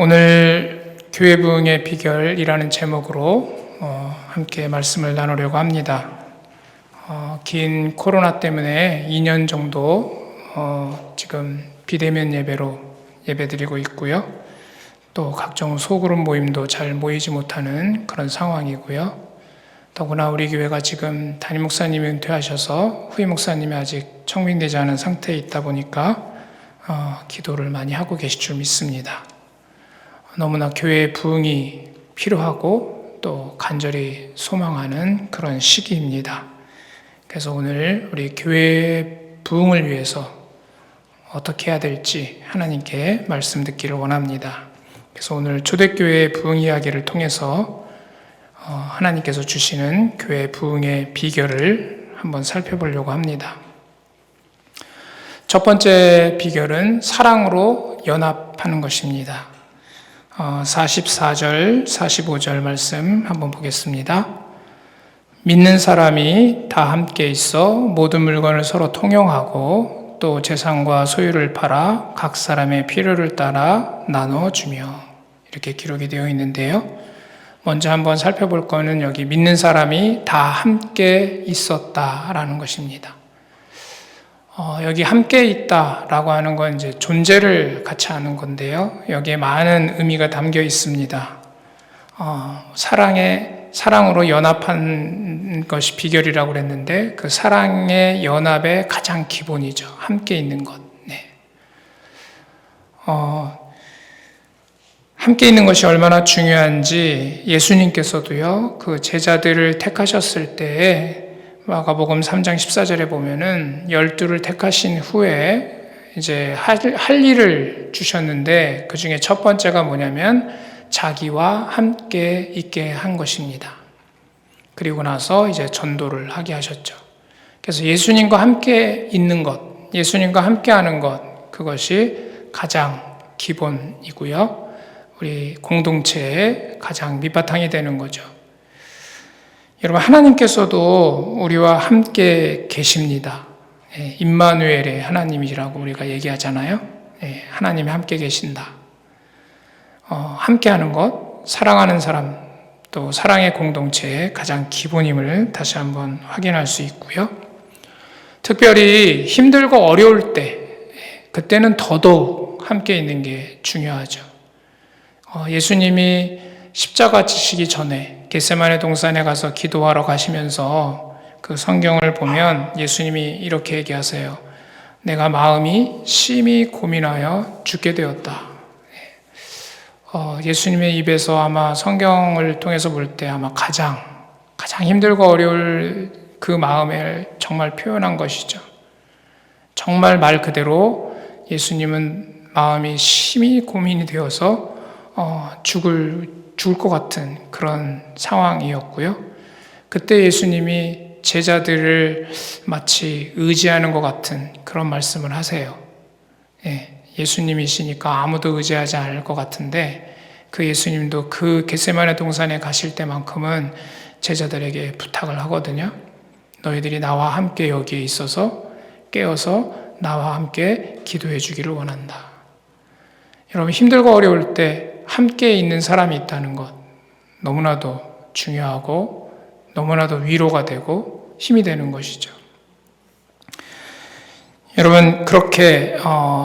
오늘 교회 부흥의 비결이라는 제목으로 함께 말씀을 나누려고 합니다. 긴 코로나 때문에 2년 정도 지금 비대면 예배로 예배드리고 있고요. 또 각종 소그룹 모임도 잘 모이지 못하는 그런 상황이고요. 더구나 우리 교회가 지금 담임 목사님이 은퇴하셔서 후임 목사님이 아직 청빙되지 않은 상태에 있다 보니까 기도를 많이 하고 계실 줄 믿습니다. 너무나 교회의 부흥이 필요하고 또 간절히 소망하는 그런 시기입니다. 그래서 오늘 우리 교회의 부흥을 위해서 어떻게 해야 될지 하나님께 말씀 듣기를 원합니다. 그래서 오늘 초대교회의 부흥 이야기를 통해서 하나님께서 주시는 교회 부흥의 비결을 한번 살펴보려고 합니다. 첫 번째 비결은 사랑으로 연합하는 것입니다. 44절, 45절 말씀 한번 보겠습니다. 믿는 사람이 다 함께 있어 모든 물건을 서로 통용하고 또 재산과 소유를 팔아 각 사람의 필요를 따라 나눠주며, 이렇게 기록이 되어 있는데요. 먼저 한번 살펴볼 거는 여기 믿는 사람이 다 함께 있었다라는 것입니다. 여기 함께 있다라고 하는 건 이제 존재를 같이 하는 건데요. 여기에 많은 의미가 담겨 있습니다. 사랑으로 연합한 것이 비결이라고 그랬는데 그 사랑의 연합의 가장 기본이죠. 함께 있는 것. 네. 함께 있는 것이 얼마나 중요한지 예수님께서도요, 그 제자들을 택하셨을 때에 마가복음 3장 14절에 보면은 12를 택하신 후에 이제 할 일을 주셨는데 그 중에 첫 번째가 뭐냐면 자기와 함께 있게 한 것입니다. 그리고 나서 이제 전도를 하게 하셨죠. 그래서 예수님과 함께 있는 것, 예수님과 함께 하는 것, 그것이 가장 기본이고요. 우리 공동체의 가장 밑바탕이 되는 거죠. 여러분, 하나님께서도 우리와 함께 계십니다. 임마누엘의 하나님이라고 우리가 얘기하잖아요. 하나님이 함께 계신다. 함께하는 것, 사랑하는 사람, 또 사랑의 공동체의 가장 기본임을 다시 한번 확인할 수 있고요. 특별히 힘들고 어려울 때, 그때는 더더욱 함께 있는 게 중요하죠. 예수님이 십자가 지시기 전에 겟세마네 동산에 가서 기도하러 가시면서 그 성경을 보면 예수님이 이렇게 얘기하세요. 내가 마음이 심히 고민하여 죽게 되었다. 예수님의 입에서 아마 성경을 통해서 볼 때 아마 가장 힘들고 어려울 그 마음을 정말 표현한 것이죠. 정말 말 그대로 예수님은 마음이 심히 고민이 되어서 죽을 것 같은 그런 상황이었고요. 그때 예수님이 제자들을 마치 의지하는 것 같은 그런 말씀을 하세요. 예수님이시니까 아무도 의지하지 않을 것 같은데 그 예수님도 그 겟세마네 동산에 가실 때만큼은 제자들에게 부탁을 하거든요. 너희들이 나와 함께 여기에 있어서 깨어서 나와 함께 기도해 주기를 원한다. 여러분, 힘들고 어려울 때 함께 있는 사람이 있다는 것 너무나도 중요하고 너무나도 위로가 되고 힘이 되는 것이죠. 여러분, 그렇게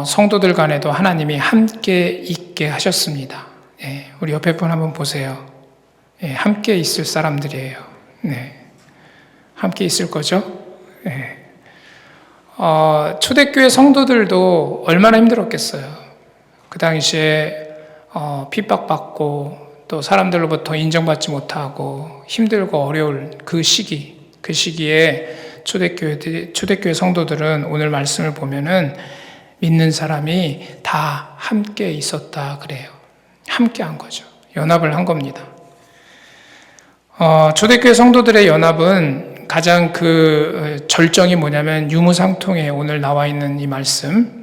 성도들 간에도 하나님이 함께 있게 하셨습니다. 우리 옆에 분 한번 보세요. 함께 있을 사람들이에요. 함께 있을 거죠? 초대교회 성도들도 얼마나 힘들었겠어요. 그 당시에 핍박받고 또 사람들로부터 인정받지 못하고 힘들고 어려울 그 시기에 초대교회 성도들은 오늘 말씀을 보면은 믿는 사람이 다 함께 있었다 그래요. 함께 한 거죠. 연합을 한 겁니다. 초대교회 성도들의 연합은 가장 그 절정이 뭐냐면 유무상통에 오늘 나와 있는 이 말씀,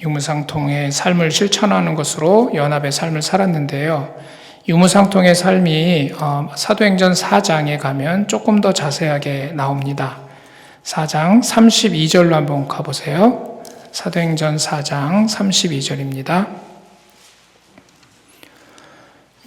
유무상통의 삶을 실천하는 것으로 연합의 삶을 살았는데요. 유무상통의 삶이 사도행전 4장에 가면 조금 더 자세하게 나옵니다. 4장 32절로 한번 가보세요. 사도행전 4장 32절입니다.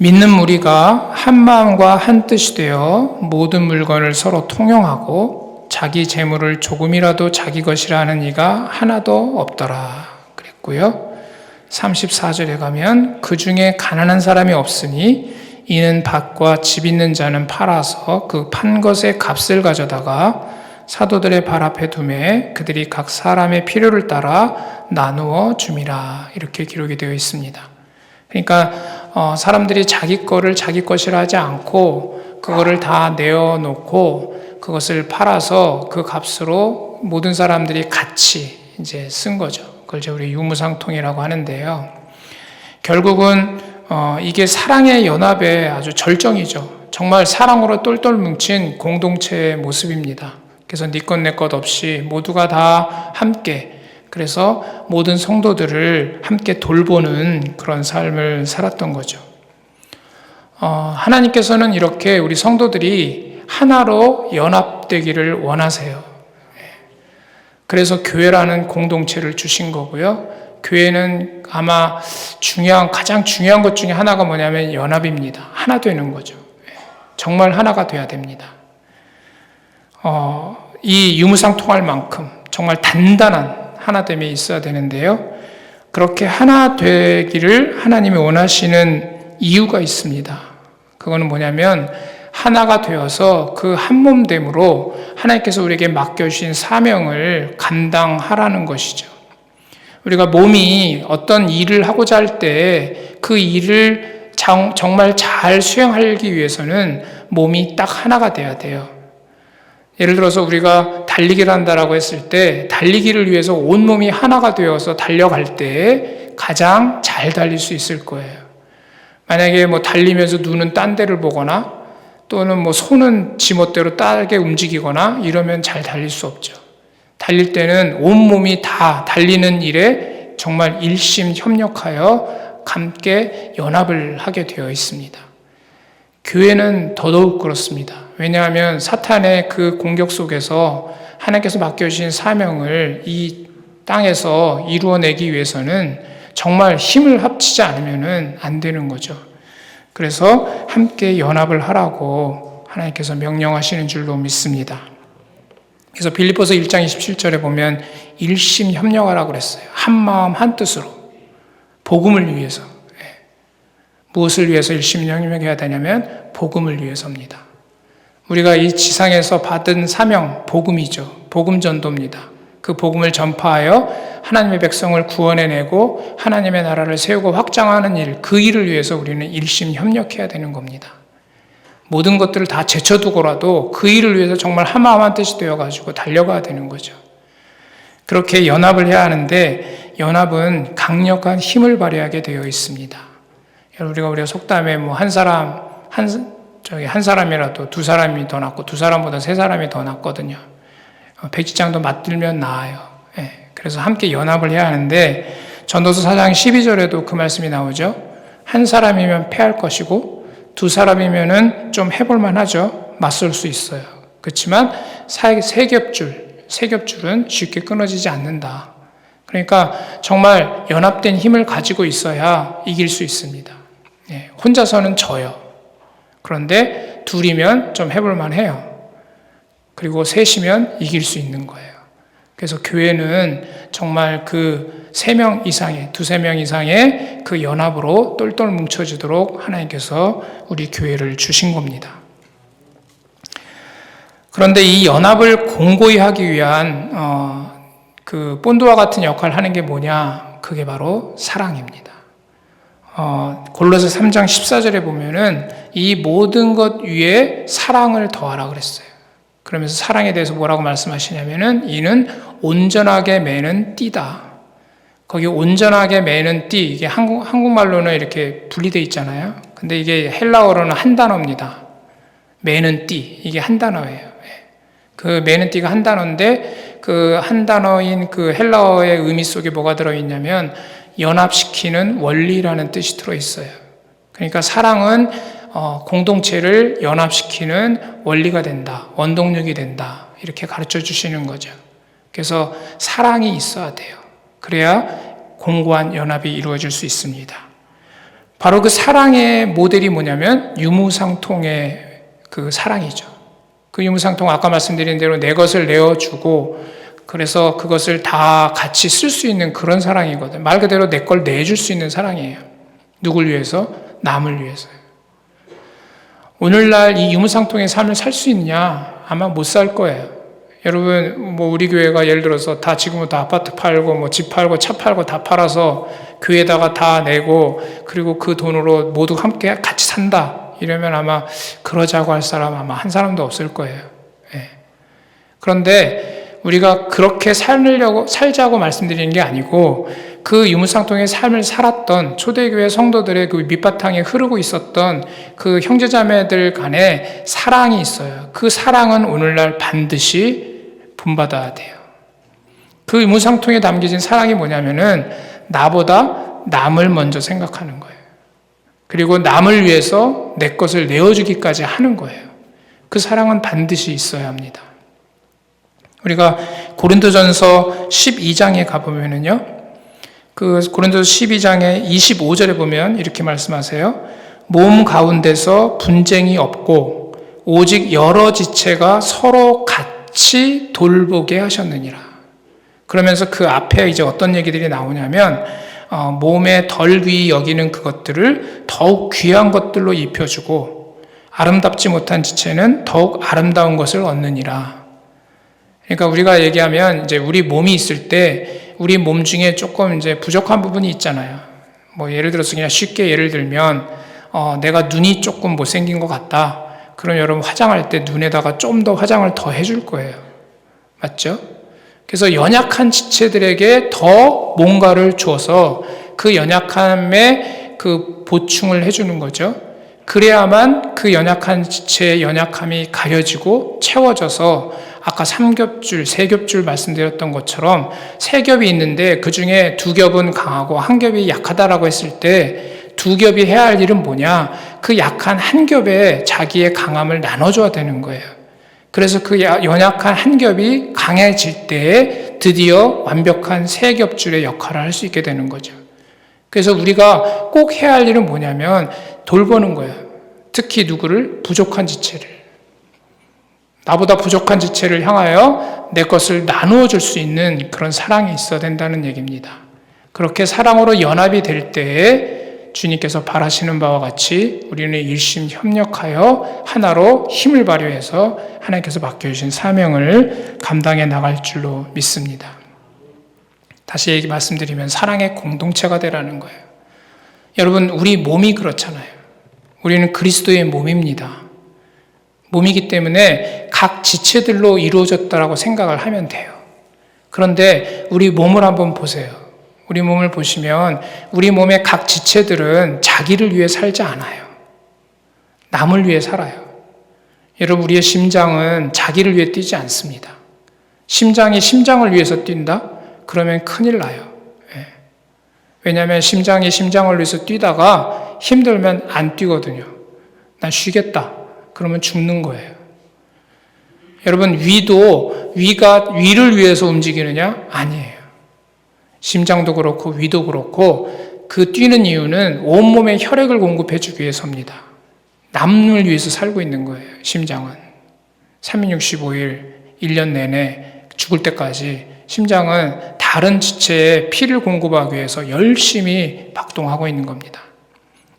믿는 무리가 한 마음과 한 뜻이 되어 모든 물건을 서로 통용하고 자기 재물을 조금이라도 자기 것이라 하는 이가 하나도 없더라 그랬고요. 34절에 가면 그 중에 가난한 사람이 없으니 이는 밭과 집 있는 자는 팔아서 그 판 것의 값을 가져다가 사도들의 발 앞에 두매 그들이 각 사람의 필요를 따라 나누어 줌이라 이렇게 기록이 되어 있습니다. 그러니까 사람들이 자기 거를 자기 것이라 하지 않고 그거를 다 내어놓고 그것을 팔아서 그 값으로 모든 사람들이 같이 이제 쓴 거죠. 그걸 이제 우리 유무상통이라고 하는데요. 결국은 이게 사랑의 연합의 아주 절정이죠. 정말 사랑으로 똘똘 뭉친 공동체의 모습입니다. 그래서 네 것 내 것 없이 모두가 다 함께, 그래서 모든 성도들을 함께 돌보는 그런 삶을 살았던 거죠. 하나님께서는 이렇게 우리 성도들이 하나로 연합되기를 원하세요. 그래서 교회라는 공동체를 주신 거고요. 교회는 아마 가장 중요한 것 중에 하나가 뭐냐면 연합입니다. 하나 되는 거죠. 정말 하나가 돼야 됩니다. 이 유무상통할 만큼 정말 단단한 하나됨이 있어야 되는데요. 그렇게 하나 되기를 하나님이 원하시는 이유가 있습니다. 그거는 뭐냐면 하나가 되어서 그 한 몸됨으로 하나님께서 우리에게 맡겨주신 사명을 감당하라는 것이죠. 우리가 몸이 어떤 일을 하고자 할 때 그 일을 정말 잘 수행하기 위해서는 몸이 딱 하나가 돼야 돼요. 예를 들어서 우리가 달리기를 한다라고 했을 때 달리기를 위해서 온몸이 하나가 되어서 달려갈 때 가장 잘 달릴 수 있을 거예요. 만약에 달리면서 눈은 딴 데를 보거나 또는 손은 지멋대로 따르게 움직이거나 이러면 잘 달릴 수 없죠. 달릴 때는 온몸이 다 달리는 일에 정말 일심 협력하여 함께 연합을 하게 되어 있습니다. 교회는 더더욱 그렇습니다. 왜냐하면 사탄의 그 공격 속에서 하나님께서 맡겨주신 사명을 이 땅에서 이루어내기 위해서는 정말 힘을 합치지 않으면 안 되는 거죠. 그래서 함께 연합을 하라고 하나님께서 명령하시는 줄로 믿습니다. 그래서 빌립보서 1장 27절에 보면 일심 협력하라고 그랬어요. 한 마음 한 뜻으로 복음을 위해서. 무엇을 위해서 일심 협력해야 되냐면 복음을 위해서입니다. 우리가 이 지상에서 받은 사명, 복음이죠. 복음 전도입니다. 그 복음을 전파하여 하나님의 백성을 구원해내고 하나님의 나라를 세우고 확장하는 일, 그 일을 위해서 우리는 일심 협력해야 되는 겁니다. 모든 것들을 다 제쳐두고라도 그 일을 위해서 정말 한마음 한뜻이 되어가지고 달려가야 되는 거죠. 그렇게 연합을 해야 하는데 연합은 강력한 힘을 발휘하게 되어 있습니다. 우리가 속담에 한 사람이라도 두 사람이 더 낫고 두 사람보다 세 사람이 더 낫거든요. 백지장도 맞들면 나아요. 그래서 함께 연합을 해야 하는데 전도서 4장 12절에도 그 말씀이 나오죠. 한 사람이면 패할 것이고 두 사람이면은 좀 해볼만 하죠. 맞설 수 있어요. 그렇지만 세 겹줄은 쉽게 끊어지지 않는다. 그러니까 정말 연합된 힘을 가지고 있어야 이길 수 있습니다. 혼자서는 져요. 그런데 둘이면 좀 해볼만 해요. 그리고 셋이면 이길 수 있는 거예요. 그래서 교회는 정말 그 3명 이상의, 두세 명 이상의 그 연합으로 똘똘 뭉쳐지도록 하나님께서 우리 교회를 주신 겁니다. 그런데 이 연합을 공고히 하기 위한 그 본드와 같은 역할을 하는 게 뭐냐? 그게 바로 사랑입니다. 골로새 3장 14절에 보면은 이 모든 것 위에 사랑을 더하라 그랬어요. 그러면서 사랑에 대해서 뭐라고 말씀하시냐면은 이는 온전하게 매는 띠다. 거기 온전하게 매는 띠, 이게 한국말로는 이렇게 분리되어 있잖아요. 근데 이게 헬라어로는 한 단어입니다. 매는 띠, 이게 한 단어예요. 그 매는 띠가 한 단어인데 그 한 단어인 그 헬라어의 의미 속에 뭐가 들어있냐면 연합시키는 원리라는 뜻이 들어있어요. 그러니까 사랑은 공동체를 연합시키는 원리가 된다, 원동력이 된다, 이렇게 가르쳐 주시는 거죠. 그래서 사랑이 있어야 돼요. 그래야 공고한 연합이 이루어질 수 있습니다. 바로 그 사랑의 모델이 뭐냐면 유무상통의 그 사랑이죠. 그 유무상통은 아까 말씀드린 대로 내 것을 내어주고 그래서 그것을 다 같이 쓸 수 있는 그런 사랑이거든요. 말 그대로 내 걸 내줄 수 있는 사랑이에요. 누굴 위해서? 남을 위해서요. 오늘날 이 유무상통의 삶을 살 수 있냐? 아마 못 살 거예요. 여러분, 우리 교회가 예를 들어서 다 지금부터 아파트 팔고, 집 팔고, 차 팔고 다 팔아서 교회에다가 다 내고, 그리고 그 돈으로 모두 함께 같이 산다. 이러면 아마 그러자고 할 사람 아마 한 사람도 없을 거예요. 예. 그런데 우리가 그렇게 살자고 말씀드리는 게 아니고, 그 유무상통의 삶을 살았던 초대교회 성도들의 그 밑바탕에 흐르고 있었던 그 형제자매들 간에 사랑이 있어요. 그 사랑은 오늘날 반드시 본받아야 돼요. 그 유무상통에 담겨진 사랑이 뭐냐면은 나보다 남을 먼저 생각하는 거예요. 그리고 남을 위해서 내 것을 내어주기까지 하는 거예요. 그 사랑은 반드시 있어야 합니다. 우리가 고린도전서 12장에 가보면은요, 그 고린도서 12장의 25절에 보면 이렇게 말씀하세요. 몸 가운데서 분쟁이 없고 오직 여러 지체가 서로 같이 돌보게 하셨느니라. 그러면서 그 앞에 이제 어떤 얘기들이 나오냐면 몸에 덜 귀히 여기는 그것들을 더욱 귀한 것들로 입혀주고 아름답지 못한 지체는 더욱 아름다운 것을 얻느니라. 그러니까 우리가 얘기하면 이제 우리 몸이 있을 때 우리 몸 중에 조금 이제 부족한 부분이 있잖아요. 예를 들어서 그냥 쉽게 예를 들면 내가 눈이 조금 못생긴 것 같다. 그럼 여러분 화장할 때 눈에다가 좀 더 화장을 더 해줄 거예요. 맞죠? 그래서 연약한 지체들에게 더 뭔가를 주어서 그 연약함에 그 보충을 해주는 거죠. 그래야만 그 연약한 지체의 연약함이 가려지고 채워져서 아까 3겹줄, 3겹줄 말씀드렸던 것처럼 3겹이 있는데 그 중에 2겹은 강하고 1겹이 약하다라고 했을 때 2겹이 해야 할 일은 뭐냐? 그 약한 1겹에 자기의 강함을 나눠줘야 되는 거예요. 그래서 그 연약한 1겹이 강해질 때에 드디어 완벽한 3겹줄의 역할을 할 수 있게 되는 거죠. 그래서 우리가 꼭 해야 할 일은 뭐냐면 돌보는 거예요. 특히 누구를? 부족한 지체를. 나보다 부족한 지체를 향하여 내 것을 나누어 줄 수 있는 그런 사랑이 있어야 된다는 얘기입니다. 그렇게 사랑으로 연합이 될 때에 주님께서 바라시는 바와 같이 우리는 일심 협력하여 하나로 힘을 발휘해서 하나님께서 맡겨주신 사명을 감당해 나갈 줄로 믿습니다. 다시 말씀드리면 사랑의 공동체가 되라는 거예요. 여러분, 우리 몸이 그렇잖아요. 우리는 그리스도의 몸입니다. 몸이기 때문에 각 지체들로 이루어졌다라고 생각을 하면 돼요. 그런데 우리 몸을 한번 보세요. 우리 몸을 보시면 우리 몸의 각 지체들은 자기를 위해 살지 않아요. 남을 위해 살아요. 여러분, 우리의 심장은 자기를 위해 뛰지 않습니다. 심장이 심장을 위해서 뛴다? 그러면 큰일 나요. 왜냐하면 심장이 심장을 위해서 뛰다가 힘들면 안 뛰거든요. 난 쉬겠다. 그러면 죽는 거예요. 여러분, 위가 위를 위해서 움직이느냐? 아니에요. 심장도 그렇고 위도 그렇고 그 뛰는 이유는 온몸에 혈액을 공급해 주기 위해서입니다. 남을 위해서 살고 있는 거예요. 심장은 365일 1년 내내 죽을 때까지 심장은 다른 지체에 피를 공급하기 위해서 열심히 박동하고 있는 겁니다.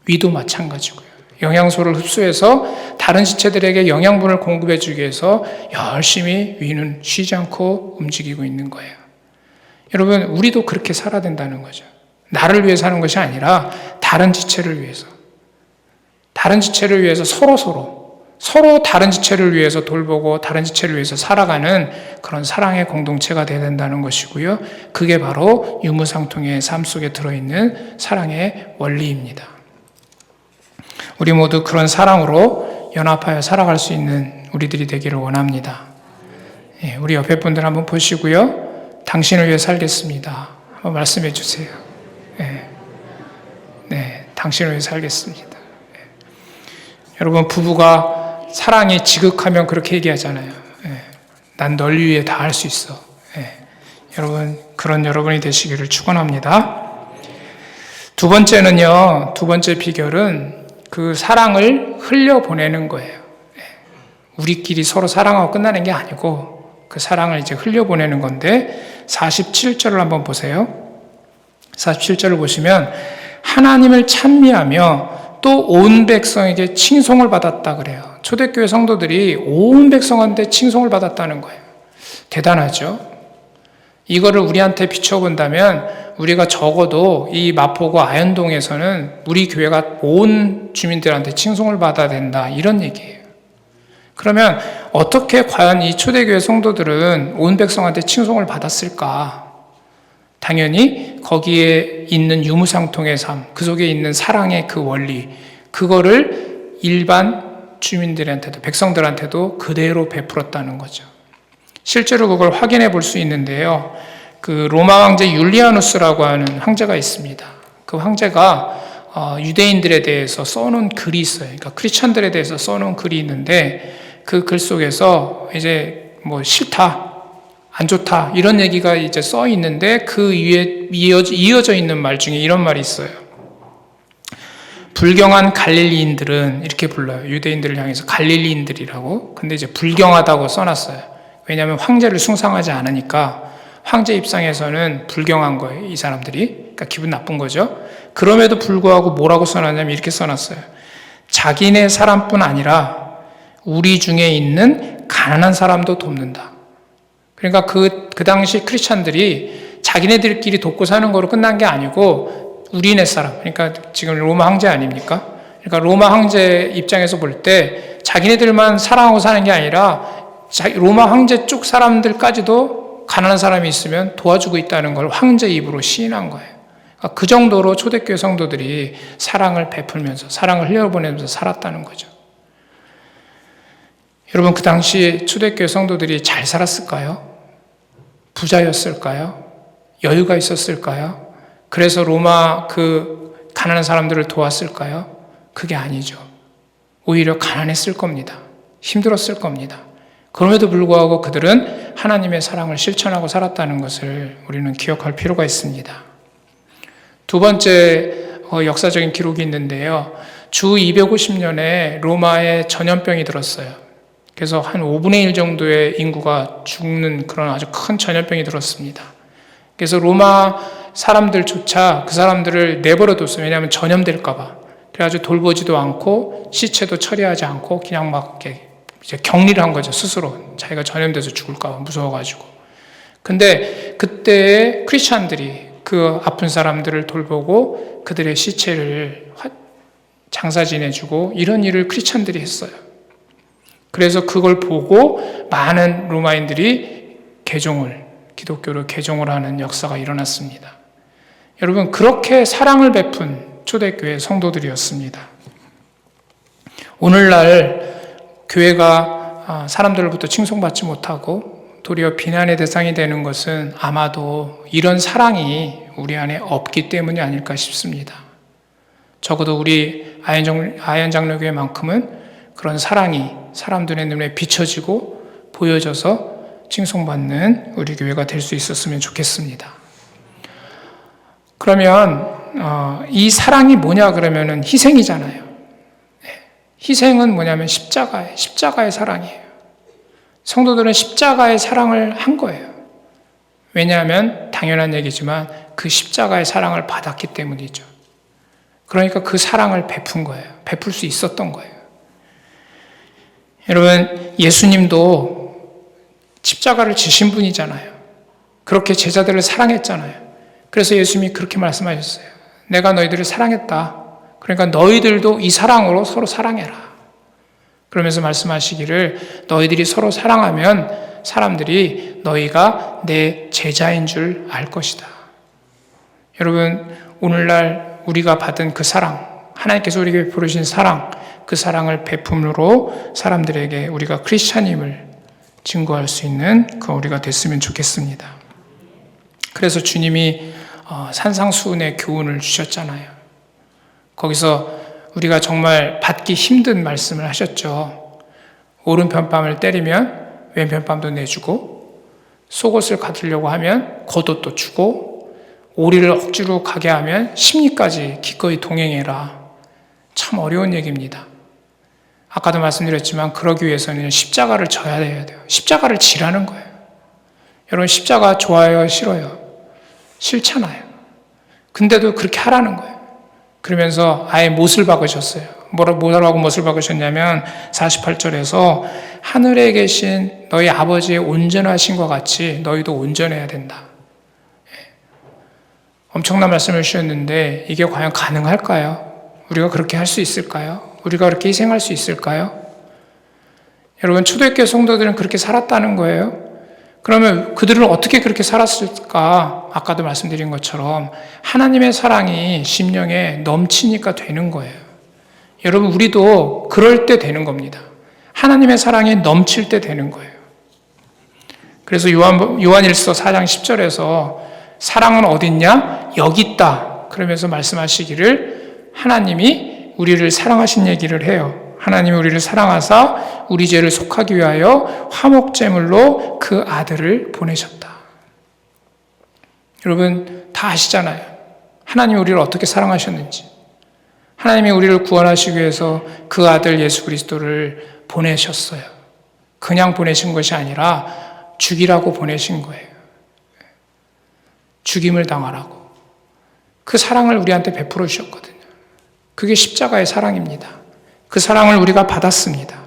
위도 마찬가지고요. 영양소를 흡수해서 다른 지체들에게 영양분을 공급해 주기 위해서 열심히 위는 쉬지 않고 움직이고 있는 거예요. 여러분, 우리도 그렇게 살아야 된다는 거죠. 나를 위해 사는 것이 아니라 다른 지체를 위해서. 다른 지체를 위해서 서로 다른 지체를 위해서 돌보고 다른 지체를 위해서 살아가는 그런 사랑의 공동체가 되어야 된다는 것이고요. 그게 바로 유무상통의 삶 속에 들어있는 사랑의 원리입니다. 우리 모두 그런 사랑으로 연합하여 살아갈 수 있는 우리들이 되기를 원합니다. 우리 옆에 분들 한번 보시고요. 당신을 위해 살겠습니다. 한번 말씀해 주세요. 네, 당신을 위해 살겠습니다. 여러분, 부부가 사랑이 지극하면 그렇게 얘기하잖아요. 난 널 위해 다 할 수 있어. 여러분, 그런 여러분이 되시기를 축원합니다. 두 번째 비결은 그 사랑을 흘려보내는 거예요. 우리끼리 서로 사랑하고 끝나는 게 아니고 그 사랑을 이제 흘려보내는 건데 47절을 한번 보세요. 47절을 보시면 하나님을 찬미하며 또 온 백성에게 칭송을 받았다 그래요. 초대교회 성도들이 온 백성한테 칭송을 받았다는 거예요. 대단하죠? 이거를 우리한테 비춰본다면 우리가 적어도 이 마포구 아현동에서는 우리 교회가 온 주민들한테 칭송을 받아야 된다 이런 얘기예요. 그러면 어떻게 과연 이 초대교회 성도들은 온 백성한테 칭송을 받았을까? 당연히 거기에 있는 유무상통의 삶, 그 속에 있는 사랑의 그 원리, 그거를 일반 주민들한테도, 백성들한테도 그대로 베풀었다는 거죠. 실제로 그걸 확인해 볼 수 있는데요. 그 로마 황제 율리아누스라고 하는 황제가 있습니다. 그 황제가 유대인들에 대해서 써놓은 글이 있어요. 그러니까 크리스천들에 대해서 써놓은 글이 있는데 그 글 속에서 이제 뭐 싫다, 안 좋다 이런 얘기가 이제 써 있는데 그 위에 이어져 있는 말 중에 이런 말이 있어요. 불경한 갈릴리인들은 이렇게 불러요. 유대인들을 향해서 갈릴리인들이라고. 근데 이제 불경하다고 써놨어요. 왜냐하면 황제를 숭상하지 않으니까 황제 입장에서는 불경한 거예요. 이 사람들이. 그러니까 기분 나쁜 거죠. 그럼에도 불구하고 뭐라고 써놨냐면 이렇게 써놨어요. 자기네 사람뿐 아니라 우리 중에 있는 가난한 사람도 돕는다. 그러니까 그 당시 크리스찬들이 자기네들끼리 돕고 사는 거로 끝난 게 아니고 우리네 사람, 그러니까 지금 로마 황제 아닙니까? 그러니까 로마 황제 입장에서 볼 때 자기네들만 사랑하고 사는 게 아니라 로마 황제 쪽 사람들까지도 가난한 사람이 있으면 도와주고 있다는 걸 황제 입으로 시인한 거예요. 그러니까 그 정도로 초대교회 성도들이 사랑을 베풀면서 사랑을 흘려보내면서 살았다는 거죠. 여러분, 그 당시 초대교회 성도들이 잘 살았을까요? 부자였을까요? 여유가 있었을까요? 그래서 로마 그 가난한 사람들을 도왔을까요? 그게 아니죠. 오히려 가난했을 겁니다. 힘들었을 겁니다. 그럼에도 불구하고 그들은 하나님의 사랑을 실천하고 살았다는 것을 우리는 기억할 필요가 있습니다. 두 번째 역사적인 기록이 있는데요. 주 250년에 로마에 전염병이 들었어요. 그래서 한 5분의 1 정도의 인구가 죽는 그런 아주 큰 전염병이 들었습니다. 그래서 로마 사람들조차 그 사람들을 내버려뒀어요. 왜냐하면 전염될까봐. 그래가지고 돌보지도 않고 시체도 처리하지 않고 그냥 막 이렇게 이제 격리를 한 거죠. 스스로 자기가 전염돼서 죽을까봐 무서워가지고. 근데 그때 크리스찬들이 그 아픈 사람들을 돌보고 그들의 시체를 장사 지내주고 이런 일을 크리스찬들이 했어요. 그래서 그걸 보고 많은 로마인들이 기독교를 개종을 하는 역사가 일어났습니다. 여러분, 그렇게 사랑을 베푼 초대교회 성도들이었습니다. 오늘날 교회가 사람들로부터 칭송받지 못하고 도리어 비난의 대상이 되는 것은 아마도 이런 사랑이 우리 안에 없기 때문이 아닐까 싶습니다. 적어도 우리 아현장로교회만큼은 그런 사랑이 사람들의 눈에 비춰지고 보여져서 칭송받는 우리 교회가 될 수 있었으면 좋겠습니다. 그러면 이 사랑이 뭐냐 그러면은 희생이잖아요. 희생은 뭐냐면 십자가의 사랑이에요. 성도들은 십자가의 사랑을 한 거예요. 왜냐하면 당연한 얘기지만 그 십자가의 사랑을 받았기 때문이죠. 그러니까 그 사랑을 베푼 거예요. 베풀 수 있었던 거예요. 여러분, 예수님도 십자가를 지신 분이잖아요. 그렇게 제자들을 사랑했잖아요. 그래서 예수님이 그렇게 말씀하셨어요. 내가 너희들을 사랑했다. 그러니까 너희들도 이 사랑으로 서로 사랑해라. 그러면서 말씀하시기를 너희들이 서로 사랑하면 사람들이 너희가 내 제자인 줄 알 것이다. 여러분, 오늘날 우리가 받은 그 사랑, 하나님께서 우리에게 베푸신 사랑, 그 사랑을 베품으로 사람들에게 우리가 크리스찬임을 증거할 수 있는 그 우리가 됐으면 좋겠습니다. 그래서 주님이 산상수훈의 교훈을 주셨잖아요. 거기서 우리가 정말 받기 힘든 말씀을 하셨죠. 오른편 뺨을 때리면 왼편 뺨도 내주고 속옷을 가두려고 하면 겉옷도 주고 오리를 억지로 가게 하면 심리까지 기꺼이 동행해라. 참 어려운 얘기입니다. 아까도 말씀드렸지만 그러기 위해서는 십자가를 져야 돼요. 십자가를 지라는 거예요. 여러분 십자가 좋아요? 싫어요? 싫잖아요. 근데도 그렇게 하라는 거예요. 그러면서 아예 못을 박으셨어요. 뭐라고 못을 박으셨냐면 48절에서 하늘에 계신 너희 아버지의 온전하신 것 같이 너희도 온전해야 된다. 엄청난 말씀을 주셨는데 이게 과연 가능할까요? 우리가 그렇게 할 수 있을까요? 우리가 그렇게 희생할 수 있을까요? 여러분 초대교회 성도들은 그렇게 살았다는 거예요. 그러면 그들은 어떻게 그렇게 살았을까? 아까도 말씀드린 것처럼 하나님의 사랑이 심령에 넘치니까 되는 거예요. 여러분 우리도 그럴 때 되는 겁니다. 하나님의 사랑이 넘칠 때 되는 거예요. 그래서 요한일서 4장 10절에서 사랑은 어딨냐? 여기 있다. 그러면서 말씀하시기를 하나님이 우리를 사랑하신 얘기를 해요. 하나님이 우리를 사랑하사 우리 죄를 속하기 위하여 화목제물로 그 아들을 보내셨다. 여러분 다 아시잖아요. 하나님이 우리를 어떻게 사랑하셨는지. 하나님이 우리를 구원하시기 위해서 그 아들 예수 그리스도를 보내셨어요. 그냥 보내신 것이 아니라 죽이라고 보내신 거예요. 죽임을 당하라고. 그 사랑을 우리한테 베풀어 주셨거든요. 그게 십자가의 사랑입니다. 그 사랑을 우리가 받았습니다.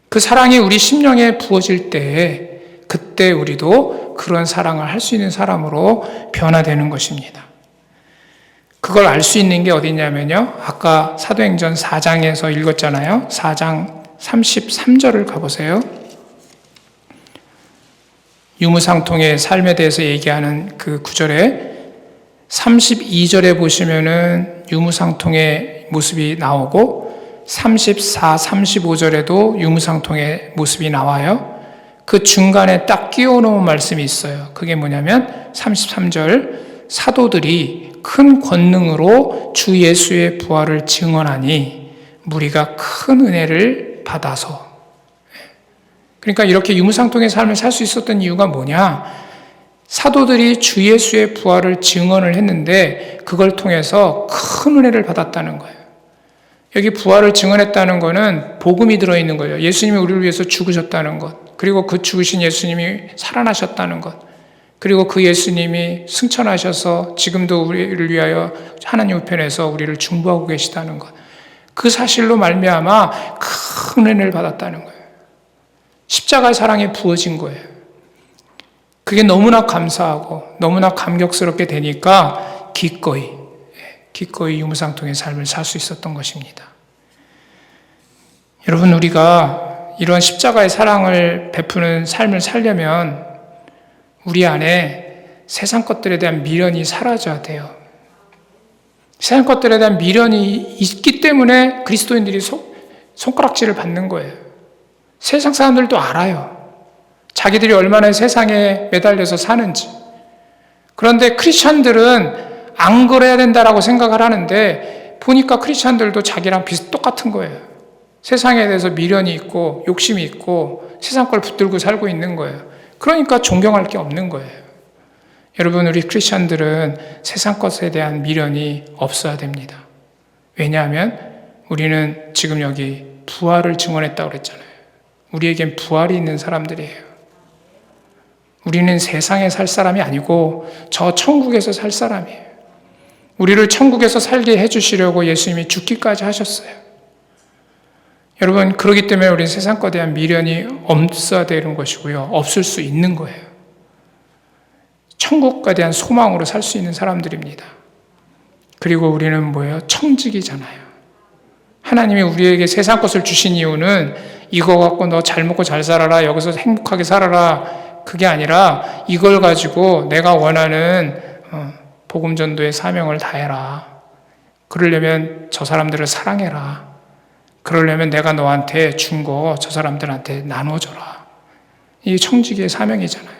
그 사랑이 우리 심령에 부어질 때 그때 우리도 그런 사랑을 할 수 있는 사람으로 변화되는 것입니다. 그걸 알 수 있는 게 어디냐면요. 아까 사도행전 4장에서 읽었잖아요. 4장 33절을 가보세요. 유무상통의 삶에 대해서 얘기하는 그 구절에 32절에 보시면은 유무상통의 모습이 나오고 34, 35절에도 유무상통의 모습이 나와요. 그 중간에 딱 끼워놓은 말씀이 있어요. 그게 뭐냐면 33절 사도들이 큰 권능으로 주 예수의 부활을 증언하니 무리가 큰 은혜를 받아서. 그러니까 이렇게 유무상통의 삶을 살 수 있었던 이유가 뭐냐? 사도들이 주 예수의 부활을 증언을 했는데 그걸 통해서 큰 은혜를 받았다는 거예요. 여기 부활을 증언했다는 것은 복음이 들어있는 거예요. 예수님이 우리를 위해서 죽으셨다는 것, 그리고 그 죽으신 예수님이 살아나셨다는 것, 그리고 그 예수님이 승천하셔서 지금도 우리를 위하여 하나님 우편에서 우리를 중보하고 계시다는 것, 그 사실로 말미암아 큰 은혜를 받았다는 거예요. 십자가의 사랑이 부어진 거예요. 그게 너무나 감사하고 너무나 감격스럽게 되니까 기꺼이 유무상통의 삶을 살 수 있었던 것입니다. 여러분 우리가 이런 십자가의 사랑을 베푸는 삶을 살려면 우리 안에 세상 것들에 대한 미련이 사라져야 돼요. 세상 것들에 대한 미련이 있기 때문에 그리스도인들이 손가락질을 받는 거예요. 세상 사람들도 알아요. 자기들이 얼마나 세상에 매달려서 사는지. 그런데 크리스찬들은 안 그래야 된다라고 생각을 하는데 보니까 크리스찬들도 자기랑 똑같은 거예요. 세상에 대해서 미련이 있고 욕심이 있고 세상 걸 붙들고 살고 있는 거예요. 그러니까 존경할 게 없는 거예요. 여러분 우리 크리스찬들은 세상 것에 대한 미련이 없어야 됩니다. 왜냐하면 우리는 지금 여기 부활을 증언했다고 그랬잖아요. 우리에겐 부활이 있는 사람들이에요. 우리는 세상에 살 사람이 아니고 저 천국에서 살 사람이에요. 우리를 천국에서 살게 해주시려고 예수님이 죽기까지 하셨어요. 여러분 그렇기 때문에 우리는 세상 것에 대한 미련이 없어야 되는 것이고요. 없을 수 있는 거예요. 천국에 대한 소망으로 살 수 있는 사람들입니다. 그리고 우리는 뭐예요? 청직이잖아요. 하나님이 우리에게 세상 것을 주신 이유는 이거 갖고 너 잘 먹고 잘 살아라, 여기서 행복하게 살아라, 그게 아니라 이걸 가지고 내가 원하는 복음 전도의 사명을 다해라. 그러려면 저 사람들을 사랑해라. 그러려면 내가 너한테 준 거 저 사람들한테 나눠줘라. 이게 청지기의 사명이잖아요.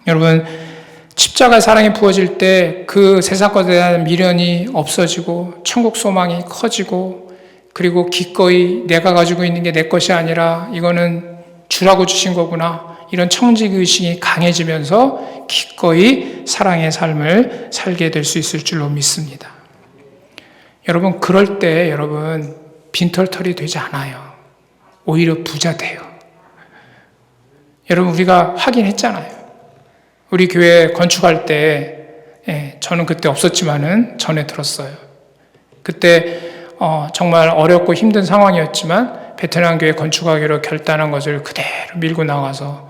여러분 십자가의 사랑이 부어질 때 그 세상 것에 대한 미련이 없어지고 천국 소망이 커지고 그리고 기꺼이 내가 가지고 있는 게 내 것이 아니라 이거는 주라고 주신 거구나. 이런 청지의식이 강해지면서 기꺼이 사랑의 삶을 살게 될 수 있을 줄로 믿습니다. 여러분, 그럴 때 여러분 빈털털이 되지 않아요. 오히려 부자 돼요. 여러분, 우리가 확인했잖아요. 우리 교회 건축할 때 저는 그때 없었지만은 전에 들었어요. 그때 정말 어렵고 힘든 상황이었지만 베트남 교회 건축하기로 결단한 것을 그대로 밀고 나가서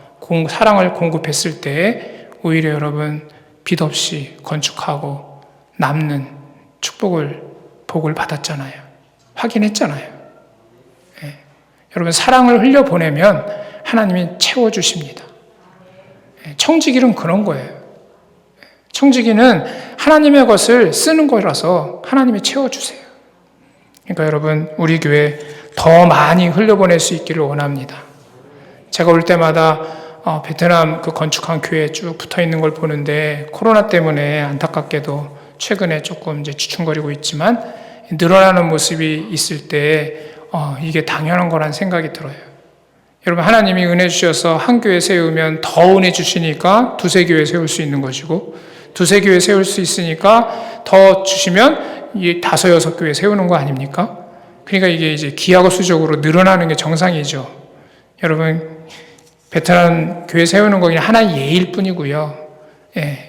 사랑을 공급했을 때 오히려 여러분 빚 없이 건축하고 남는 복을 받았잖아요. 확인했잖아요. 여러분, 사랑을 흘려보내면 하나님이 채워주십니다. 청지기는 그런 거예요. 청지기는 하나님의 것을 쓰는 거라서 하나님이 채워주세요. 그러니까 여러분, 우리 교회 더 많이 흘려보낼 수 있기를 원합니다. 제가 올 때마다 베트남 그 건축한 교회에 쭉 붙어 있는 걸 보는데 코로나 때문에 안타깝게도 최근에 조금 이제 주춤거리고 있지만 늘어나는 모습이 있을 때 이게 당연한 거란 생각이 들어요. 여러분, 하나님이 은혜 주셔서 한 교회 세우면 더 은혜 주시니까 두세 교회 세울 수 있는 것이고, 두세 교회 세울 수 있으니까 더 주시면 이 다섯 여섯 교회 세우는 거 아닙니까? 그러니까 이게 이제 기하고 수적으로 늘어나는 게 정상이죠. 여러분, 베트남 교회 세우는 거 그냥 하나의 예일 뿐이고요.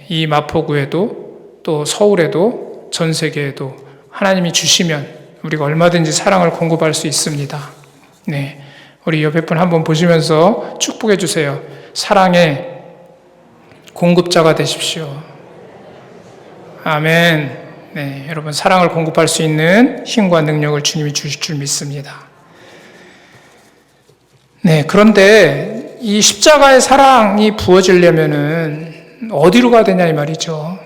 이 마포구에도 또 서울에도 전 세계에도 하나님이 주시면 우리가 얼마든지 사랑을 공급할 수 있습니다. 네, 우리 옆에 분 한번 보시면서 축복해 주세요. 사랑의 공급자가 되십시오. 아멘. 네, 여러분, 사랑을 공급할 수 있는 힘과 능력을 주님이 주실 줄 믿습니다. 네, 그런데 이 십자가의 사랑이 부어지려면은 어디로 가야 되냐 이 말이죠.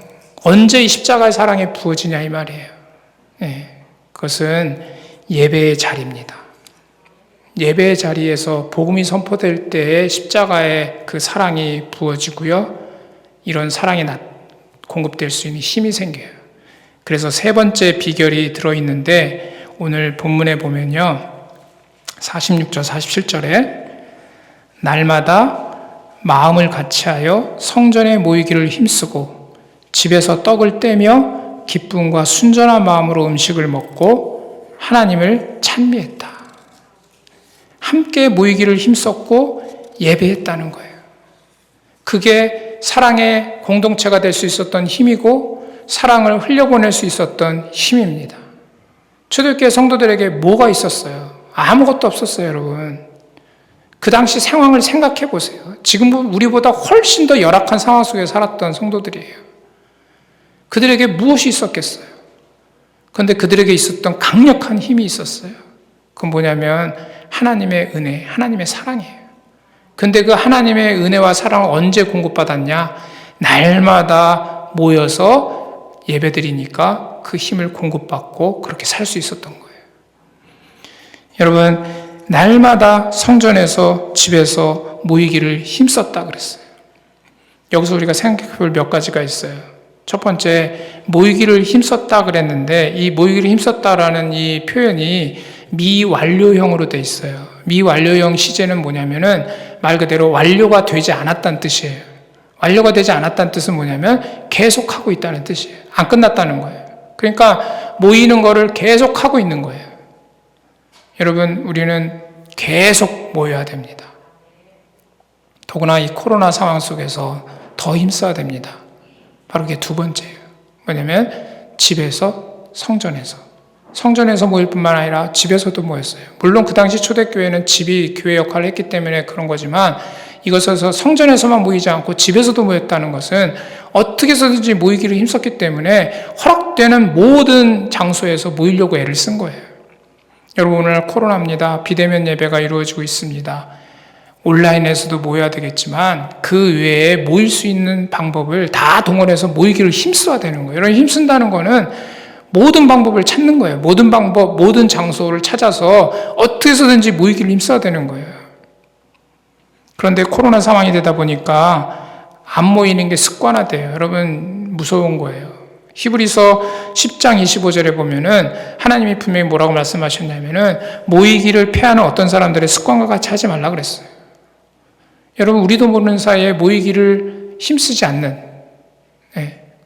언제 이 십자가의 사랑이 부어지냐 이 말이에요. 네, 그것은 예배의 자리입니다. 예배의 자리에서 복음이 선포될 때에 십자가의 그 사랑이 부어지고요. 이런 사랑이 공급될 수 있는 힘이 생겨요. 그래서 세 번째 비결이 들어있는데 오늘 본문에 보면요. 46절, 47절에 날마다 마음을 같이하여 성전에 모이기를 힘쓰고 집에서 떡을 떼며 기쁨과 순전한 마음으로 음식을 먹고 하나님을 찬미했다. 함께 모이기를 힘썼고 예배했다는 거예요. 그게 사랑의 공동체가 될 수 있었던 힘이고 사랑을 흘려보낼 수 있었던 힘입니다. 초대교회 성도들에게 뭐가 있었어요? 아무것도 없었어요, 여러분. 그 당시 상황을 생각해 보세요. 지금 우리보다 훨씬 더 열악한 상황 속에 살았던 성도들이에요. 그들에게 무엇이 있었겠어요? 그런데 그들에게 있었던 강력한 힘이 있었어요. 그건 뭐냐면 하나님의 은혜, 하나님의 사랑이에요. 근데 그 하나님의 은혜와 사랑을 언제 공급받았냐? 날마다 모여서 예배드리니까 그 힘을 공급받고 그렇게 살 수 있었던 거예요. 여러분, 날마다 성전에서 집에서 모이기를 힘썼다 그랬어요. 여기서 우리가 생각해 볼 몇 가지가 있어요. 첫 번째, 모이기를 힘썼다 그랬는데 이 모이기를 힘썼다라는 이 표현이 미완료형으로 돼 있어요. 미완료형 시제는 뭐냐면은 말 그대로 완료가 되지 않았다는 뜻이에요. 완료가 되지 않았다는 뜻은 뭐냐면 계속하고 있다는 뜻이에요. 안 끝났다는 거예요. 그러니까 모이는 거를 계속하고 있는 거예요. 여러분, 우리는 계속 모여야 됩니다. 더구나 이 코로나 상황 속에서 더 힘써야 됩니다. 바로 그게 두 번째예요. 뭐냐면 집에서 성전에서 모일 뿐만 아니라 집에서도 모였어요. 물론 그 당시 초대교회는 집이 교회 역할을 했기 때문에 그런 거지만 이것에서 성전에서만 모이지 않고 집에서도 모였다는 것은 어떻게 해서든지 모이기를 힘썼기 때문에 허락되는 모든 장소에서 모이려고 애를 쓴 거예요. 여러분, 오늘 코로나입니다. 비대면 예배가 이루어지고 있습니다. 온라인에서도 모여야 되겠지만 그 외에 모일 수 있는 방법을 다 동원해서 모이기를 힘써야 되는 거예요. 이런 힘쓴다는 거는 모든 방법을 찾는 거예요. 모든 방법, 모든 장소를 찾아서 어떻게 해서든지 모이기를 힘써야 되는 거예요. 그런데 코로나 상황이 되다 보니까 안 모이는 게 습관화돼요. 여러분, 무서운 거예요. 히브리서 10장 25절에 보면은 하나님이 분명히 뭐라고 말씀하셨냐면은 모이기를 패하는 어떤 사람들의 습관과 같이 하지 말라 그랬어요. 여러분, 우리도 모르는 사이에 모이기를 힘쓰지 않는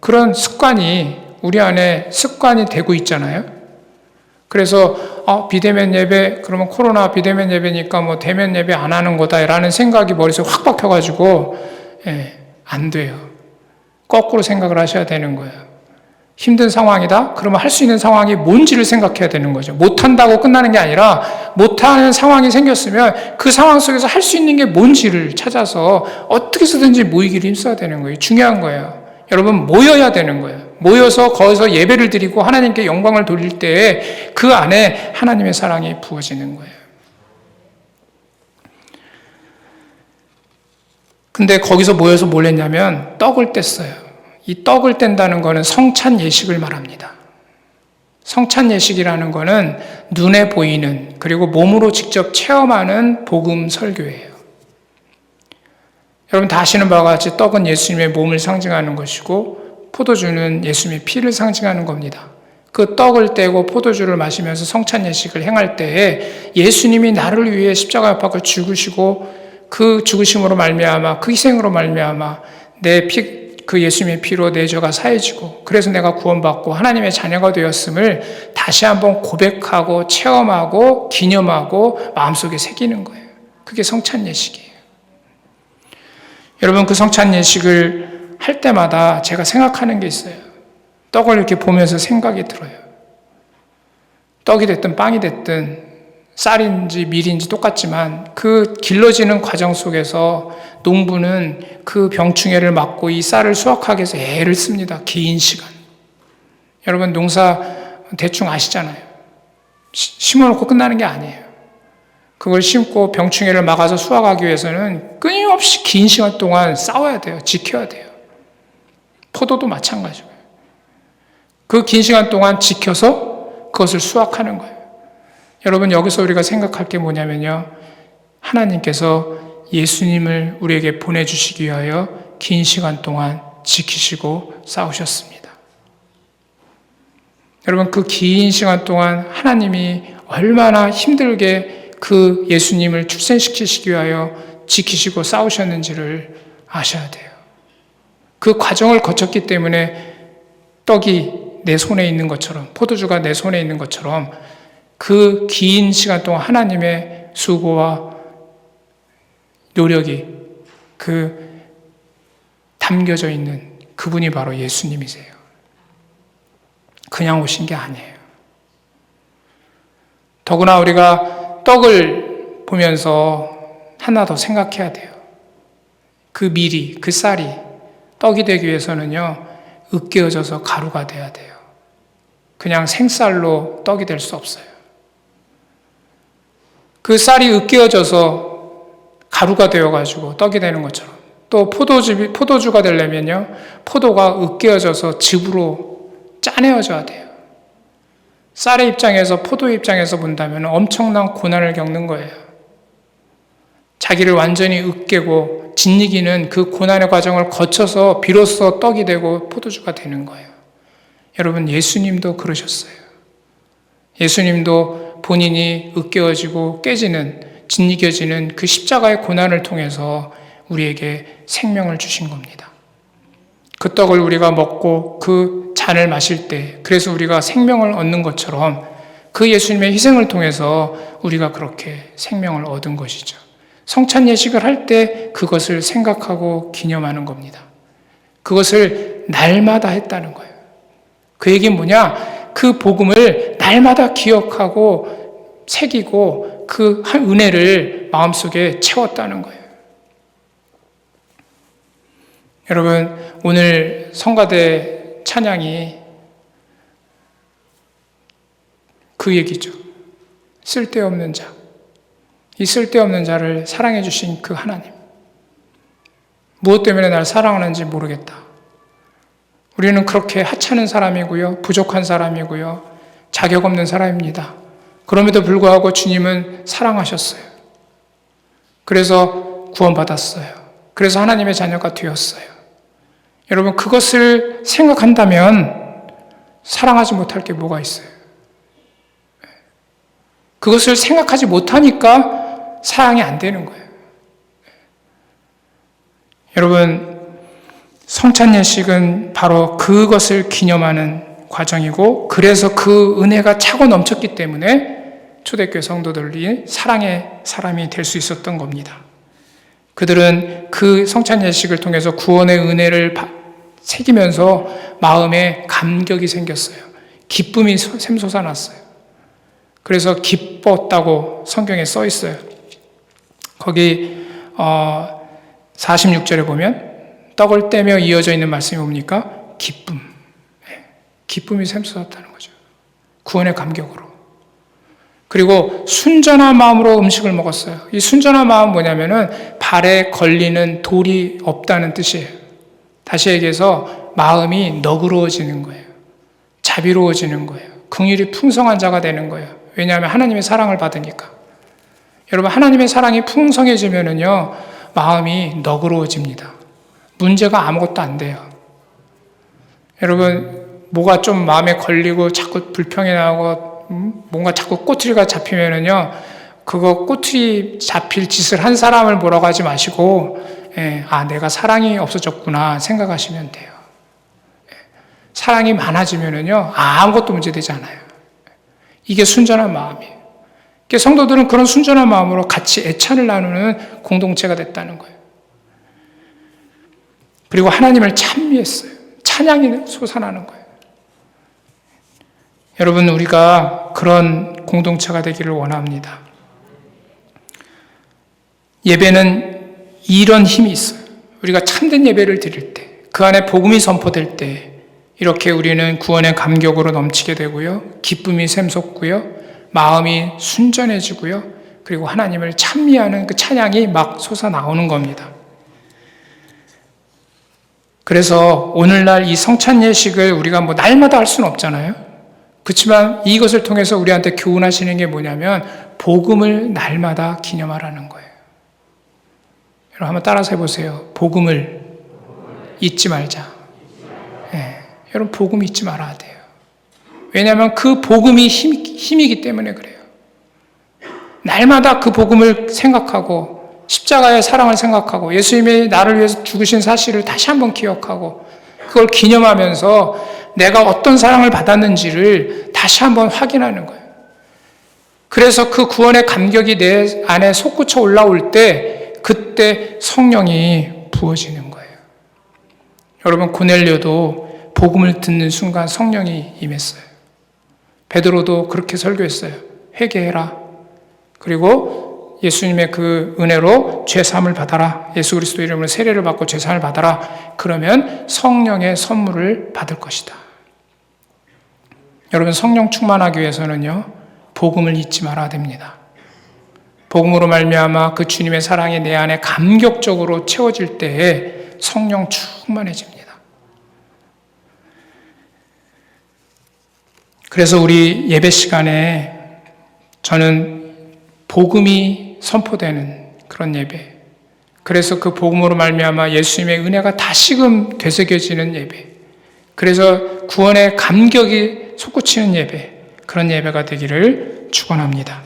그런 습관이 우리 안에 습관이 되고 있잖아요. 그래서 비대면 예배, 그러면 코로나 비대면 예배니까 뭐 대면 예배 안 하는 거다라는 생각이 머릿속에 확 박혀가지고 안 돼요. 거꾸로 생각을 하셔야 되는 거예요. 힘든 상황이다? 그러면 할 수 있는 상황이 뭔지를 생각해야 되는 거죠. 못한다고 끝나는 게 아니라 못하는 상황이 생겼으면 그 상황 속에서 할 수 있는 게 뭔지를 찾아서 어떻게 해서든지 모이기를 힘써야 되는 거예요. 중요한 거예요. 여러분 모여야 되는 거예요. 모여서 거기서 예배를 드리고 하나님께 영광을 돌릴 때에 그 안에 하나님의 사랑이 부어지는 거예요. 근데 거기서 모여서 뭘 했냐면 떡을 뗐어요. 이 떡을 뗀다는 것은 성찬 예식을 말합니다. 성찬 예식이라는 것은 눈에 보이는 그리고 몸으로 직접 체험하는 복음 설교예요. 여러분 다 아시는 바와 같이 떡은 예수님의 몸을 상징하는 것이고 포도주는 예수님의 피를 상징하는 겁니다. 그 떡을 떼고 포도주를 마시면서 성찬 예식을 행할 때에 예수님이 나를 위해 십자가 앞에 죽으시고 그 죽으심으로 말미암아 그 희생으로 말미암아 그 예수님의 피로 내 죄가 사해지고 그래서 내가 구원받고 하나님의 자녀가 되었음을 다시 한번 고백하고 체험하고 기념하고 마음속에 새기는 거예요. 그게 성찬 예식이에요. 여러분 그 성찬 예식을 할 때마다 제가 생각하는 게 있어요. 떡을 이렇게 보면서 생각이 들어요. 떡이 됐든 빵이 됐든 쌀인지 밀인지 똑같지만 그 길러지는 과정 속에서 농부는 그 병충해를 막고 이 쌀을 수확하기 위해서 애를 씁니다. 긴 시간. 여러분 농사 대충 아시잖아요. 심어놓고 끝나는 게 아니에요. 그걸 심고 병충해를 막아서 수확하기 위해서는 끊임없이 긴 시간 동안 싸워야 돼요. 지켜야 돼요. 포도도 마찬가지고요. 그 긴 시간 동안 지켜서 그것을 수확하는 거예요. 여러분 여기서 우리가 생각할 게 뭐냐면요. 하나님께서 예수님을 우리에게 보내주시기 위하여 긴 시간 동안 지키시고 싸우셨습니다. 여러분 그 긴 시간 동안 하나님이 얼마나 힘들게 그 예수님을 출생시키시기 위하여 지키시고 싸우셨는지를 아셔야 돼요. 그 과정을 거쳤기 때문에 떡이 내 손에 있는 것처럼 포도주가 내 손에 있는 것처럼 그 긴 시간 동안 하나님의 수고와 노력이 담겨져 있는 그분이 바로 예수님이세요. 그냥 오신 게 아니에요. 더구나 우리가 떡을 보면서 하나 더 생각해야 돼요. 그 밀이, 그 쌀이 떡이 되기 위해서는요, 으깨어져서 가루가 돼야 돼요. 그냥 생쌀로 떡이 될 수 없어요. 그 쌀이 으깨어져서 가루가 되어가지고 떡이 되는 것처럼 또 포도주가 되려면요, 포도가 으깨어져서 즙으로 짜내어져야 돼요. 쌀의 입장에서 포도의 입장에서 본다면 엄청난 고난을 겪는 거예요. 자기를 완전히 으깨고 짓이기는 그 고난의 과정을 거쳐서 비로소 떡이 되고 포도주가 되는 거예요. 여러분 예수님도 그러셨어요. 예수님도 본인이 으깨어지고 깨지는 짓이겨지는 그 십자가의 고난을 통해서 우리에게 생명을 주신 겁니다. 그 떡을 우리가 먹고 그 잔을 마실 때 그래서 우리가 생명을 얻는 것처럼 그 예수님의 희생을 통해서 우리가 그렇게 생명을 얻은 것이죠. 성찬 예식을 할 때 그것을 생각하고 기념하는 겁니다. 그것을 날마다 했다는 거예요. 그 얘기는 뭐냐? 그 복음을 날마다 기억하고 새기고 그 한 은혜를 마음속에 채웠다는 거예요. 여러분 오늘 성가대 찬양이 그 얘기죠. 쓸데없는 자. 이 쓸데없는 자를 사랑해 주신 그 하나님. 무엇 때문에 날 사랑하는지 모르겠다. 우리는 그렇게 하찮은 사람이고요. 부족한 사람이고요. 자격 없는 사람입니다. 그럼에도 불구하고 주님은 사랑하셨어요. 그래서 구원받았어요. 그래서 하나님의 자녀가 되었어요. 여러분 그것을 생각한다면 사랑하지 못할 게 뭐가 있어요? 그것을 생각하지 못하니까 사랑이 안 되는 거예요. 여러분 성찬 예식은 바로 그것을 기념하는 과정이고, 그래서 그 은혜가 차고 넘쳤기 때문에 초대교회 성도들이 사랑의 사람이 될 수 있었던 겁니다. 그들은 그 성찬 예식을 통해서 구원의 은혜를 새기면서 마음에 감격이 생겼어요. 기쁨이 샘솟아났어요. 그래서 기뻤다고 성경에 써 있어요. 거기 46절에 보면 떡을 떼며 이어져 있는 말씀이 뭡니까? 기쁨. 기쁨이 샘솟았다는 거죠. 구원의 감격으로. 그리고 순전한 마음으로 음식을 먹었어요. 이 순전한 마음은 뭐냐면은 발에 걸리는 돌이 없다는 뜻이에요. 다시 얘기해서 마음이 너그러워지는 거예요. 자비로워지는 거예요. 긍휼이 풍성한 자가 되는 거예요. 왜냐하면 하나님의 사랑을 받으니까. 여러분, 하나님의 사랑이 풍성해지면은요, 마음이 너그러워집니다. 문제가 아무것도 안 돼요. 여러분, 뭐가 좀 마음에 걸리고 자꾸 불평이 나고 뭔가 자꾸 꼬투리가 잡히면은요, 그거 꼬투리 잡힐 짓을 한 사람을 뭐라고 하지 마시고, 내가 사랑이 없어졌구나 생각하시면 돼요. 사랑이 많아지면은요, 아무것도 문제되지 않아요. 이게 순전한 마음이에요. 성도들은 그런 순전한 마음으로 같이 애찬을 나누는 공동체가 됐다는 거예요. 그리고 하나님을 찬미했어요. 찬양이 솟아나는 거예요. 여러분, 우리가 그런 공동체가 되기를 원합니다. 예배는 이런 힘이 있어요. 우리가 참된 예배를 드릴 때, 그 안에 복음이 선포될 때, 이렇게 우리는 구원의 감격으로 넘치게 되고요, 기쁨이 샘솟고요, 마음이 순전해지고요, 그리고 하나님을 찬미하는 그 찬양이 막 솟아나오는 겁니다. 그래서 오늘날 이 성찬 예식을 우리가 뭐 날마다 할 수는 없잖아요. 그렇지만 이것을 통해서 우리한테 교훈하시는 게 뭐냐면 복음을 날마다 기념하라는 거예요. 여러분 한번 따라서 해보세요. 복음을 잊지 말자. 여러분 복음 잊지 말아야 돼요. 왜냐하면 그 복음이 힘이기 때문에 그래요. 날마다 그 복음을 생각하고 십자가의 사랑을 생각하고 예수님이 나를 위해서 죽으신 사실을 다시 한번 기억하고 그걸 기념하면서 내가 어떤 사랑을 받았는지를 다시 한번 확인하는 거예요. 그래서 그 구원의 감격이 내 안에 솟구쳐 올라올 때 그때 성령이 부어지는 거예요. 여러분 고넬료도 복음을 듣는 순간 성령이 임했어요. 베드로도 그렇게 설교했어요. 회개해라. 그리고 예수님의 그 은혜로 죄사함을 받아라. 예수 그리스도 이름으로 세례를 받고 죄사함을 받아라. 그러면 성령의 선물을 받을 것이다. 여러분 성령 충만하기 위해서는요. 복음을 잊지 말아야 됩니다. 복음으로 말미암아 그 주님의 사랑이 내 안에 감격적으로 채워질 때에 성령 충만해집니다. 그래서 우리 예배 시간에 저는 복음이 선포되는 그런 예배, 그래서 그 복음으로 말미암아 예수님의 은혜가 다시금 되새겨지는 예배, 그래서 구원의 감격이 솟구치는 예배, 그런 예배가 되기를 축원합니다.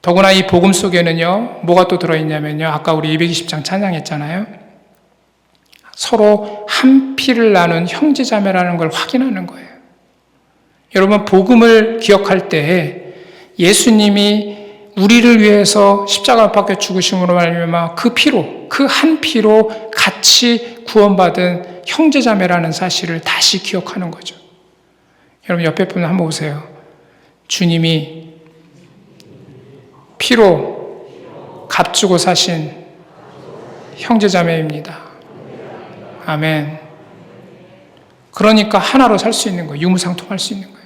더구나 이 복음 속에는요 뭐가 또 들어있냐면요, 아까 우리 220장 찬양했잖아요. 서로 한 피를 나눈 형제자매라는 걸 확인하는 거예요. 여러분 복음을 기억할 때 예수님이 우리를 위해서 십자가를 박혀 죽으심으로 말미암아 그 피로, 그 한 피로 같이 구원받은 형제자매라는 사실을 다시 기억하는 거죠. 여러분 옆에 분 한번 보세요. 주님이 피로 값주고 사신 형제자매입니다. 아멘. 그러니까 하나로 살 수 있는 거예요. 유무상통할 수 있는 거예요.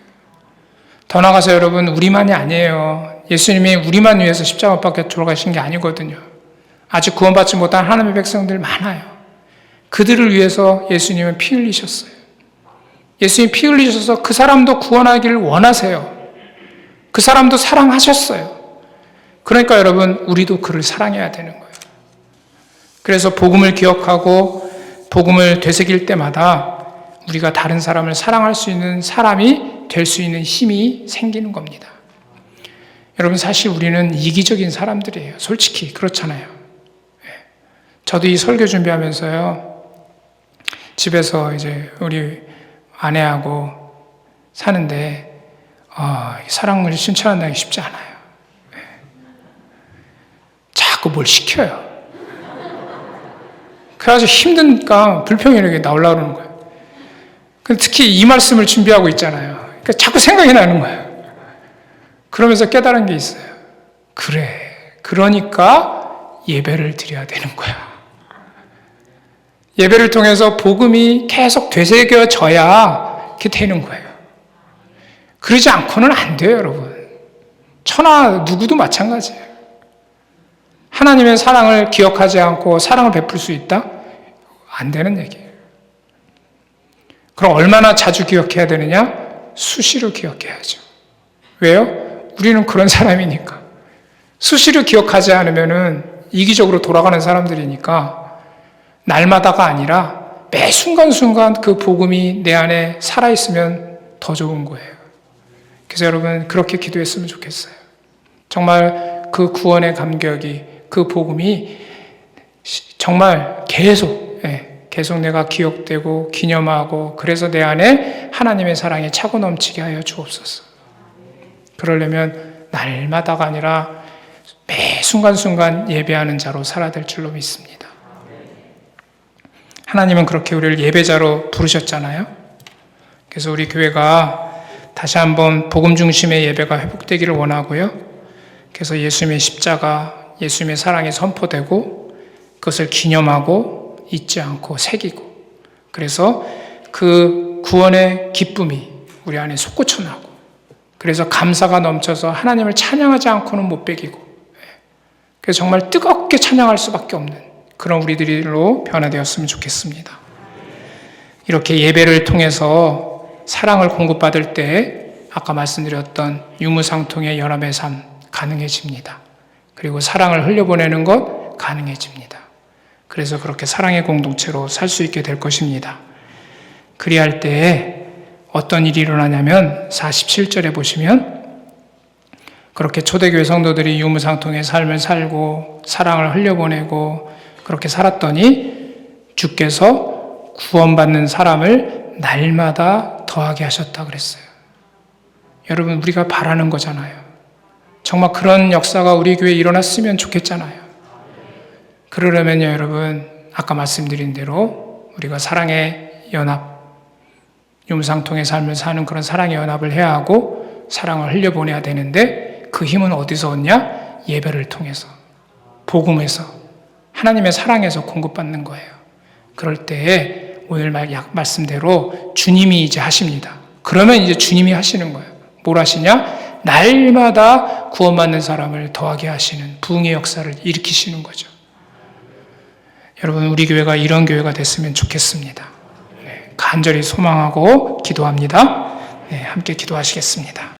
더 나아가서 여러분 우리만이 아니에요. 예수님이 우리만 위해서 십자가 밖에 돌아가신 게 아니거든요. 아직 구원받지 못한 하나님의 백성들 많아요. 그들을 위해서 예수님은 피 흘리셨어요. 예수님이 피 흘리셔서 그 사람도 구원하기를 원하세요. 그 사람도 사랑하셨어요. 그러니까 여러분 우리도 그를 사랑해야 되는 거예요. 그래서 복음을 기억하고 복음을 되새길 때마다 우리가 다른 사람을 사랑할 수 있는 사람이 될 수 있는 힘이 생기는 겁니다. 여러분 사실 우리는 이기적인 사람들이에요. 솔직히 그렇잖아요. 저도 이 설교 준비하면서요 집에서 이제 우리 아내하고 사는데 사랑을 실천한다는 게 쉽지 않아요. 자꾸 뭘 시켜요. 그래가지고 힘드니까 불평이 나오려고 그러는 거예요. 특히 이 말씀을 준비하고 있잖아요. 그러니까 자꾸 생각이 나는 거예요. 그러면서 깨달은 게 있어요. 그래, 그러니까 예배를 드려야 되는 거야. 예배를 통해서 복음이 계속 되새겨져야 이렇게 되는 거예요. 그러지 않고는 안 돼요, 여러분. 천하 누구도 마찬가지예요. 하나님의 사랑을 기억하지 않고 사랑을 베풀 수 있다? 안 되는 얘기예요. 그럼 얼마나 자주 기억해야 되느냐? 수시로 기억해야죠. 왜요? 우리는 그런 사람이니까. 수시로 기억하지 않으면은 이기적으로 돌아가는 사람들이니까 날마다가 아니라 매 순간순간 그 복음이 내 안에 살아있으면 더 좋은 거예요. 그래서 여러분 그렇게 기도했으면 좋겠어요. 정말 그 구원의 감격이, 그 복음이 정말 계속 내가 기억되고 기념하고, 그래서 내 안에 하나님의 사랑이 차고 넘치게 하여 주옵소서. 그러려면 날마다가 아니라 매 순간순간 예배하는 자로 살아야 될 줄로 믿습니다. 하나님은 그렇게 우리를 예배자로 부르셨잖아요. 그래서 우리 교회가 다시 한번 복음 중심의 예배가 회복되기를 원하고요. 그래서 예수님의 십자가, 예수님의 사랑이 선포되고 그것을 기념하고 잊지 않고 새기고, 그래서 그 구원의 기쁨이 우리 안에 솟구쳐 나고, 그래서 감사가 넘쳐서 하나님을 찬양하지 않고는 못 배기고, 그래서 정말 뜨겁게 찬양할 수밖에 없는 그런 우리들로 변화되었으면 좋겠습니다. 이렇게 예배를 통해서 사랑을 공급받을 때 아까 말씀드렸던 유무상통의 연합의 삶 가능해집니다. 그리고 사랑을 흘려보내는 것 가능해집니다. 그래서 그렇게 사랑의 공동체로 살 수 있게 될 것입니다. 그리할 때에 어떤 일이 일어나냐면 47절에 보시면 그렇게 초대교회 성도들이 유무상통의 삶을 살고 사랑을 흘려보내고 그렇게 살았더니 주께서 구원받는 사람을 날마다 더하게 하셨다 그랬어요. 여러분 우리가 바라는 거잖아요. 정말 그런 역사가 우리 교회에 일어났으면 좋겠잖아요. 그러려면요 여러분 아까 말씀드린 대로 우리가 사랑의 연합, 유무상통의 삶을 사는 그런 사랑의 연합을 해야 하고 사랑을 흘려보내야 되는데, 그 힘은 어디서 얻냐? 예배를 통해서, 복음에서, 하나님의 사랑에서 공급받는 거예요. 그럴 때에 오늘 말씀대로 주님이 이제 하십니다. 그러면 이제 주님이 하시는 거예요. 뭘 하시냐? 날마다 구원받는 사람을 더하게 하시는 부흥의 역사를 일으키시는 거죠. 여러분 우리 교회가 이런 교회가 됐으면 좋겠습니다. 간절히 소망하고 기도합니다. 함께 기도하시겠습니다.